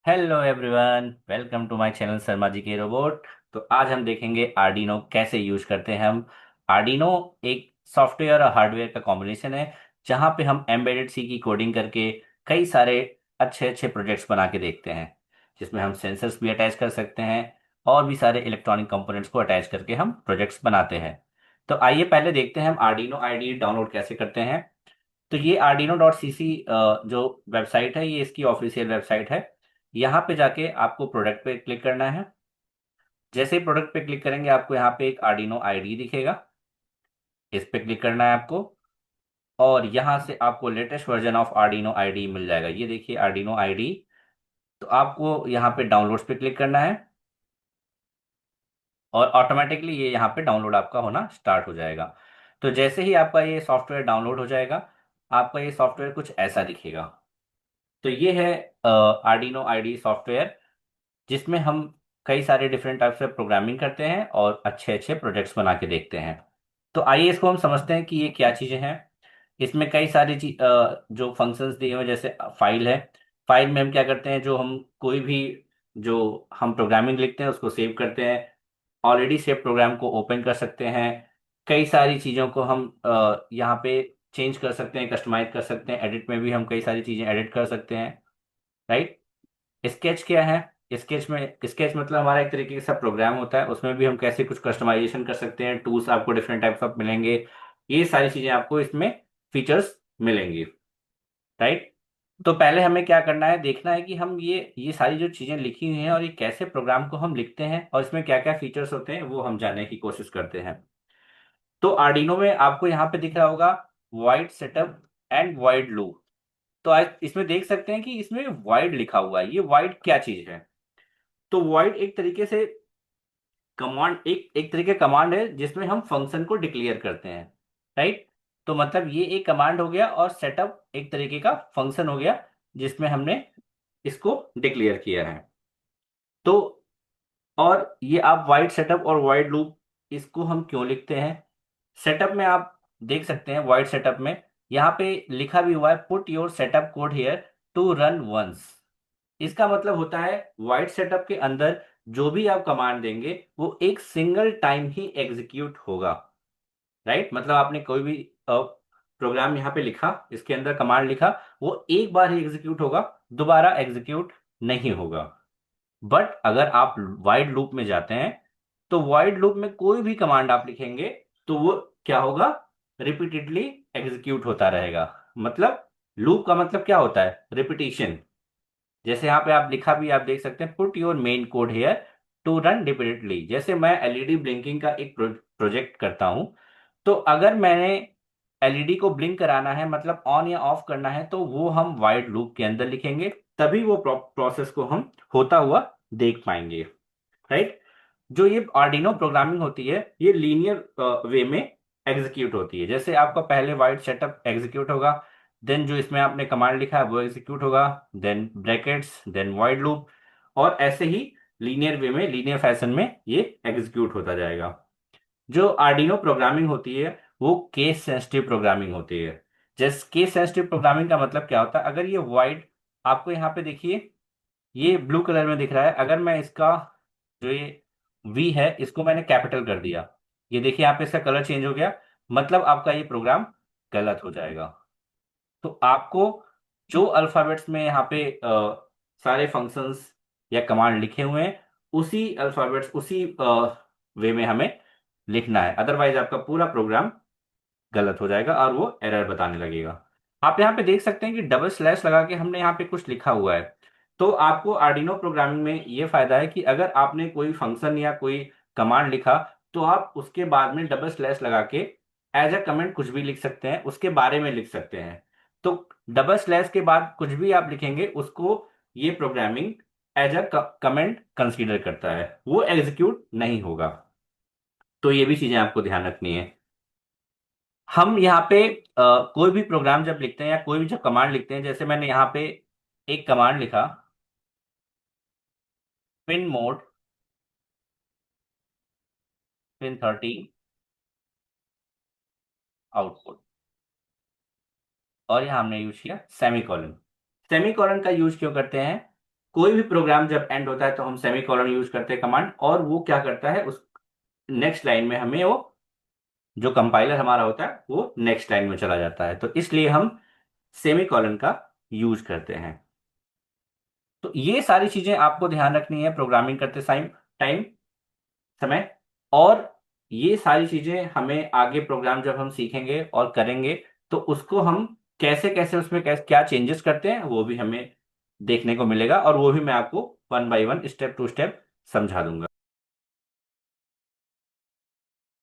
Hello everyone, welcome to my channel Sharma ji के robot. तो आज हम देखेंगे आर्डिनो कैसे यूज करते हैं हम। आर्डिनो एक सॉफ्टवेयर और हार्डवेयर का कॉम्बिनेशन है जहां पे हम एम्बेडेड सी की कोडिंग करके कई सारे अच्छे अच्छे प्रोजेक्ट्स बना के देखते हैं, जिसमें हम सेंसर्स भी अटैच कर सकते हैं और भी सारे इलेक्ट्रॉनिक कंपोनेंट्स को अटैच करके हम प्रोजेक्ट्स बनाते हैं। तो आइए पहले देखते हैं हम आर्डिनो आईडी डाउनलोड कैसे करते हैं। तो ये arduino.cc जो वेबसाइट है, ये इसकी ऑफिशियल वेबसाइट है। यहाँ पे जाके आपको प्रोडक्ट पे क्लिक करना है। जैसे ही प्रोडक्ट पे क्लिक करेंगे आपको यहाँ पे एक आर्डिनो आईडी दिखेगा, इस पे क्लिक करना है आपको। और यहाँ से आपको latest version of Arduino IDE मिल जाएगा। ये देखिए आर्डिनो आईडी। तो आपको यहाँ पे डाउनलोड्स पे क्लिक करना है और ऑटोमेटिकली ये यहाँ पे डाउनलोड आपका होना स्टार्ट हो जाएगा। तो जैसे ही आपका ये सॉफ्टवेयर डाउनलोड हो जाएगा, आपका ये सॉफ्टवेयर कुछ ऐसा दिखेगा। तो ये है आर्डिनो आईडी सॉफ्टवेयर, जिसमें हम कई सारे डिफरेंट टाइप से प्रोग्रामिंग करते हैं और अच्छे अच्छे प्रोजेक्ट्स बना के देखते हैं। तो आइए इसको हम समझते हैं कि ये क्या चीज़ें हैं। इसमें कई सारी जो फंक्शंस दिए हुए हैं, जैसे फाइल है। फाइल में हम क्या करते हैं, जो हम कोई भी जो हम प्रोग्रामिंग लिखते हैं उसको सेव करते हैं। ऑलरेडी सेव प्रोग्राम को ओपन कर सकते हैं। कई सारी चीज़ों को हम यहाँ पे चेंज कर सकते हैं, कस्टमाइज कर सकते हैं। एडिट में भी हम कई सारी चीज़ें एडिट कर सकते हैं, राइट। स्केच क्या है? स्केच मतलब हमारा एक तरीके का प्रोग्राम होता है, उसमें भी हम कैसे कुछ कस्टमाइजेशन कर सकते हैं। टूल्स आपको डिफरेंट टाइप्स ऑफ मिलेंगे। ये सारी चीजें आपको इसमें फीचर्स मिलेंगी, राइट। तो पहले हमें क्या करना है, देखना है कि हम ये सारी जो चीजें लिखी हुई हैं और ये कैसे प्रोग्राम को हम लिखते हैं और इसमें क्या क्या फीचर्स होते हैं वो हम जानने की कोशिश करते हैं। तो आर्डिनो में आपको यहाँ पे दिख रहा होगा wide setup and wide loop. तो आज इसमें देख सकते हैं कि इसमें वाइड लिखा हुआ है। ये वाइड क्या चीज है? तो वॉइड एक तरीके से कमांड, एक तरीके कमांड है जिसमें हम फंक्शन को डिक्लेयर करते हैं, राइट। तो मतलब ये एक कमांड हो गया और सेटअप एक तरीके का फंक्शन हो गया जिसमें हमने इसको डिक्लेयर किया है। तो और ये आप वाइड सेटअप और वाइड लूप, इसको हम क्यों लिखते हैं? सेटअप में आप देख सकते हैं, वाइड सेटअप में यहाँ पे लिखा भी हुआ है put your setup code here to run once. इसका मतलब होता है वाइड सेटअप के अंदर जो भी आप कमांड देंगे वो एक सिंगल टाइम ही एग्जीक्यूट होगा, राइट। मतलब आपने कोई भी प्रोग्राम यहाँ पे लिखा, इसके अंदर कमांड लिखा, वो एक बार ही एग्जीक्यूट होगा, दोबारा एग्जीक्यूट नहीं होगा। बट अगर आप वाइड लूप में जाते हैं तो वाइड लूप में कोई भी कमांड आप लिखेंगे तो वो क्या होगा, रिपीटेडली एग्जीक्यूट होता रहेगा। मतलब लूप का मतलब क्या होता है, रिपीटिशन। जैसे यहाँ पे आप लिखा भी आप देख सकते हैं put your main code here to run repeatedly. जैसे मैं एलईडी ब्लिंकिंग का एक प्रोजेक्ट करता हूं, तो अगर मैंने एलईडी को ब्लिंक कराना है, मतलब ऑन या ऑफ करना है, तो वो हम वाइड लूप के अंदर लिखेंगे। तभी वो प्रोसेस को हम होता हुआ देख पाएंगे, राइट। जो ये आर्डिनो प्रोग्रामिंग होती है ये लीनियर वे में एग्जीक्यूट होती है। जैसे आपका पहले वाइड सेटअप एग्जीक्यूट होगा, देन जो इसमें आपने कमांड लिखा है वो एग्जीक्यूट होगा, then brackets, then void loop, और ऐसे ही लीनियर वे में, लीनियर फैशन में ये एग्जीक्यूट होता जाएगा। जो आर्डिनो प्रोग्रामिंग होती है वो केस सेंसिटिव प्रोग्रामिंग होती है। जैसे केस सेंसिटिव प्रोग्रामिंग का मतलब क्या होता है, अगर ये वाइड, आपको यहाँ पे देखिए ये ब्लू कलर में दिख रहा है, अगर मैं इसका जो ये वी है इसको मैंने कैपिटल कर दिया, ये देखिए यहाँ पे इसका कलर चेंज हो गया, मतलब आपका ये प्रोग्राम गलत हो जाएगा। तो आपको जो अल्फाबेट्स में यहाँ पे सारे फंक्शंस या कमांड लिखे हुए हैं उसी अल्फाबेट्स, उसी वे में हमें लिखना है, अदरवाइज आपका पूरा प्रोग्राम गलत हो जाएगा और वो एरर बताने लगेगा। आप यहाँ पे देख सकते हैं कि डबल स्लैश लगा के हमने यहाँ पे कुछ लिखा हुआ है। तो आपको आर्डिनो प्रोग्रामिंग में ये फायदा है कि अगर आपने कोई फंक्शन या कोई कमांड लिखा तो आप उसके बाद में डबल स्लैश लगा के एज अ कमेंट कुछ भी लिख सकते हैं, उसके बारे में लिख सकते हैं। तो डबल स्लैश के बाद कुछ भी आप लिखेंगे उसको ये programming as a comment consider करता है, वो एग्जीक्यूट नहीं होगा। तो ये भी चीजें आपको ध्यान रखनी है। हम यहाँ पे कोई भी प्रोग्राम जब लिखते हैं या कोई भी जब कमांड लिखते हैं, जैसे मैंने यहाँ पे एक कमांड लिखा पिन मोड पिन 30 आउटपुट, और यहाँ हमने यूज किया सेमी कॉलन। सेमी कॉलन का यूज क्यों करते हैं? कोई भी प्रोग्राम जब एंड होता है तो हम सेमी कॉलन यूज करते हैं कमांड, और वो क्या करता है, उस नेक्स्ट लाइन में हमें वो जो कंपाइलर हमारा होता है वो नेक्स्ट लाइन में चला जाता है, तो इसलिए हम सेमी कॉलन का यूज करते हैं। तो ये सारी चीजें आपको ध्यान रखनी है प्रोग्रामिंग करते टाइम टाइम समय। और ये सारी चीजें हमें आगे प्रोग्राम जब हम सीखेंगे और करेंगे तो उसको हम कैसे कैसे उसमें क्या चेंजेस करते हैं वो भी हमें देखने को मिलेगा, और वो भी मैं आपको one by one step to step समझा दूंगा।